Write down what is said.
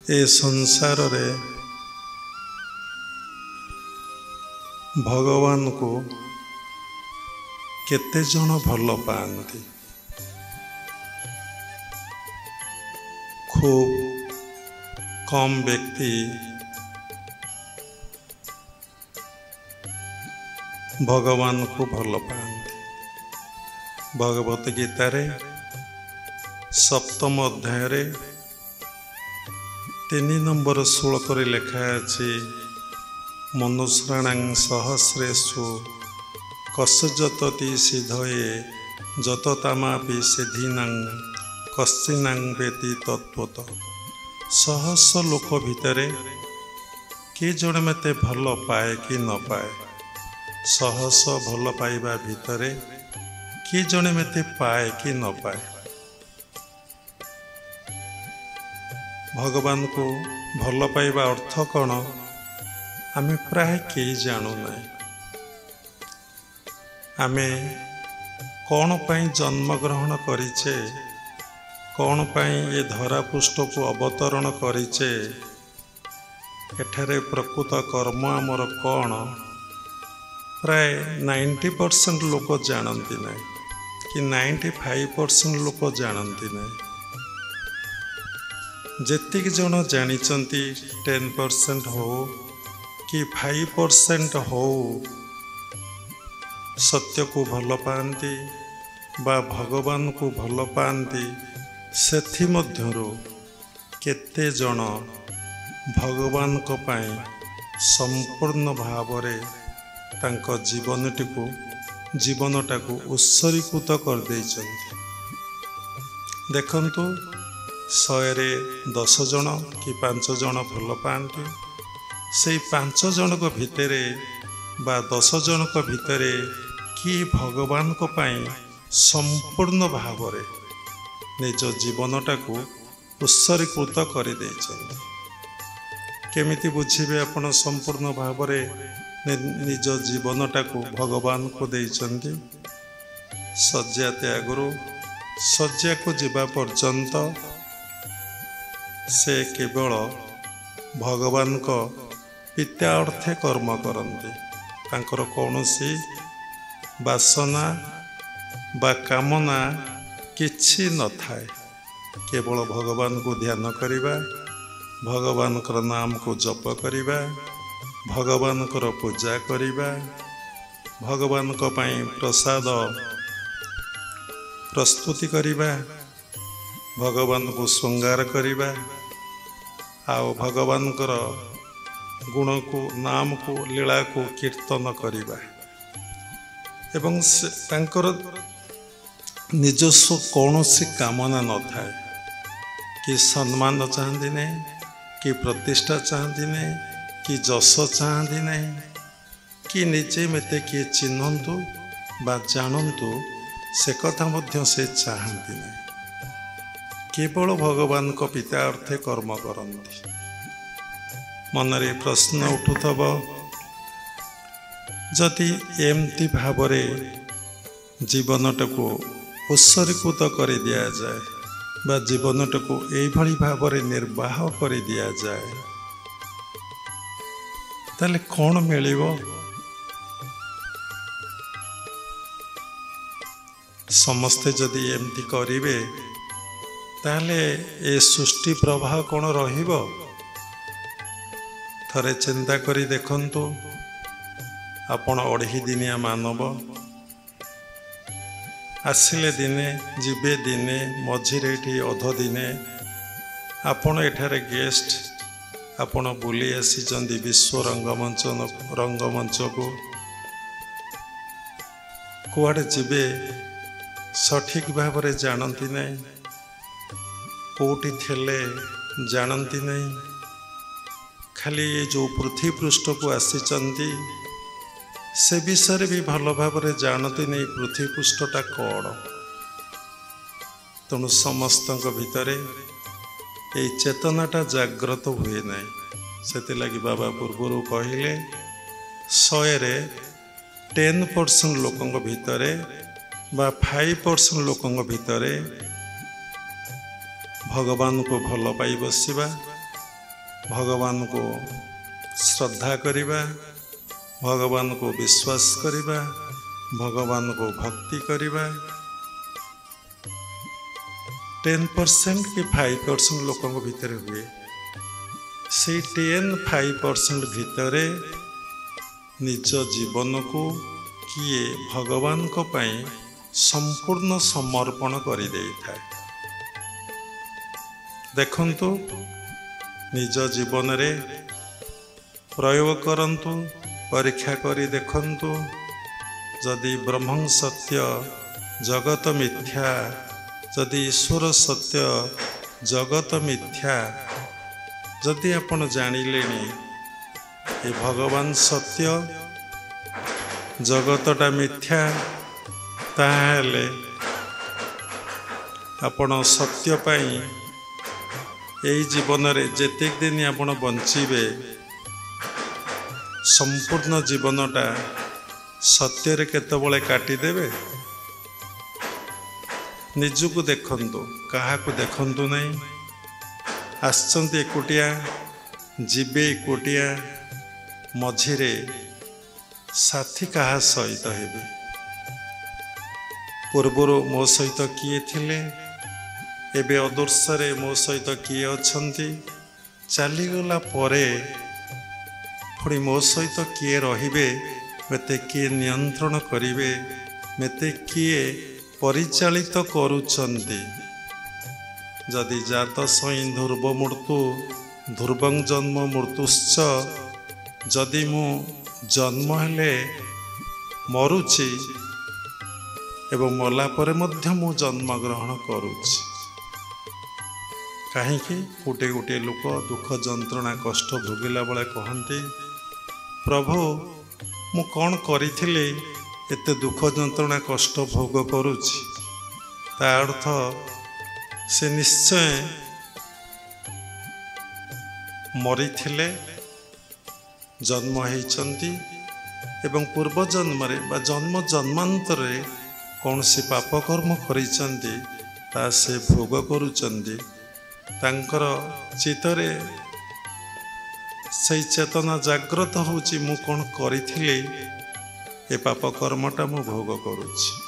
ए संसार रे भगवान को केते जन भल पाती। खूब कम व्यक्ति भगवान को भल पाती। भगवत गीता रे सप्तम अध्याय रे 3 नंबर श्लोक रे लिखा अछि मनुष्याणां सहस्रेषु कस्यजतति सिद्धये जततामापि सिद्धिनां कश्चिनां वेति तत्त्वतः। सहस्र लोक भितरे किए जड़े मते भल पाए कि न पाए। सहस्र भल पाइबा भितरे किए जड़े मते पाए कि न पाए। भगवान को भल पाइबा अर्थ कौन आमे प्राय कई जानू ना। आमे कौन पाई जन्म ग्रहण करिचे, कौन पाई ये धरा पृष्ठ को अवतरण करिचे, एठारे प्रकृत कर्म आमर कौन प्राय 90% लोक जानती ना कि 95% लोक जानती ना। जेतिक जन जानिचंती 10% हो कि 5% हो सत्य को भल पाती बा भगवान को भल पाती। सेथि मध्यरु केते जन भगवान को पाई संपूर्ण भावरे तांको जीवनटा को उत्सर्गीकृत कर देइचंती। देखंतु 100 रे 10 जन कि 5 जन भल पाती। से 5 जन को भितरे बा 10 जन को भितरे कि भगवान को पाई संपूर्ण भावरे निज जीवनटा को उत्सर्गीकृत कर देइचंती। केमिति बुझिबे आपण संपूर्ण भावरे निज जीवनटा को भगवान को देइचंती। सज्जा त्यागरु सज्जा को जीवा पर्यंत से केवल भगवान को पिता अर्थे कर्म करते। तांकर कौनसी वासना बा कामना किछि न थाए। केवल भगवान को ध्यान करिबा, भगवान कर नाम को जप करिबा, भगवान कर पूजा करिबा, भगवान को पाई प्रसाद प्रस्तुति करिबा, भगवान को श्रृंगार करिबा, आओ भगवान कर गुण को नाम को लीला को कीर्तन करिबा। एवं तांकर निजस्व कौनसी कामना न थाए कि सम्मान चाहती नहीं, कि प्रतिष्ठा चाहती नहीं, कि जस चाहती नहीं, कि निजे मते किए चिन्हतु बा जानतु से कथा मध्य से चाहती नहीं। केवल भगवान को पिता अर्थे कर्म करती। मनरे प्रश्न उठुथब जदि एमती भावरे जीवनटा को उत्सर्गीकृत कर दिया जाए बा जीवनटा को एभली भावरे निर्वाह कर दिया जाए ताले कौन मिलिबो। समस्ते जदि एमती करिवे ताले ए सृष्टि प्रवाह कौन रहिबो। थरे चिंता करी देखंतु आपण 2.5 दिनिया मानव आसिले दिने जीवे दिने मझिरे एठी अध दिने आपण एठारे गेस्ट आपण बुली आसीचंदी विश्व रंगमंच को कुआडे जीवे सठिक भावरे जानती नहीं, कोटी थिले जानती नहीं। खाली ये जो पृथ्वी पृष्ठ को आसीचंदी से विषय भी भल भावरे जानती नहीं पृथ्वी पृष्ठटा कौन। तेणु समस्त भितरे ये चेतनाटा जाग्रत हुए नहीं। से लगी बाबा पूर्व कहले 100 रे 10% लोकों भितरे बा 5% लोकों भितरे भगवान को भल पाई बसिबा भगवान को श्रद्धा करिबा, भगवान को विश्वास करिबा, भगवान को भक्ति करिबा 10% कि 5% लोकों भितर हुए। से 10-5% भितर निज जीवन को किए भगवान को पाई संपूर्ण समर्पण करि देइथाय। देखंतु निज जीवन रे प्रयोग करंतु, परीक्षा करी देखंतु। जदि ब्रह्म सत्य जगत मिथ्या, जदि ईश्वर सत्य जगत मिथ्या, जदि आपण जानिलेनी ए भगवान सत्य जगतटा मिथ्या, ताहले आपण सत्य पाई एई जीवन रे जेतेक दिन आपण बंचिबे संपूर्ण जीवनटा सत्य रे केतबळे काटी देबे। निजको देखंतु, काहाको देखंतु नहीं। आसचंती एकुटिया, जीवे एकुटिया, मझिरे साथी कहा सहित हेबे। पूर्वरु मो सहित किए थिले, एबे अदर्शरे मो सहित किए अछंती, चलीगला परे पुणी मो सहित किए रहिबे, मते किए नियंत्रण करिवे, मते किए परिचालित करुचंती। जदि जात सई ध्रुव मृत्यु ध्रुवं जन्म मृत्युश्च, जदि मु जन्म हेले मरुची एवं मला परे मध्य मु जन्म ग्रहण करुची। कहीं गोटे गोटे लोक दुख जंत्रणा कष्ट भोगिला बेले कहते, प्रभु मु कौन करी एते दुख जंत्रणा कष्ट भोग करुची। ता अर्थ से निश्चय मरी थिले, जन्म होइचंती एवं पूर्व जन्म रे बा जन्म जन्मांतर रे कौन सी पाप कर्म करिचंती ता से भोग करुचंती। तांकर चित्तरे से चेतना जाग्रत होची, मु कौन करी ए पाप कर्मटा मु भोग करुची।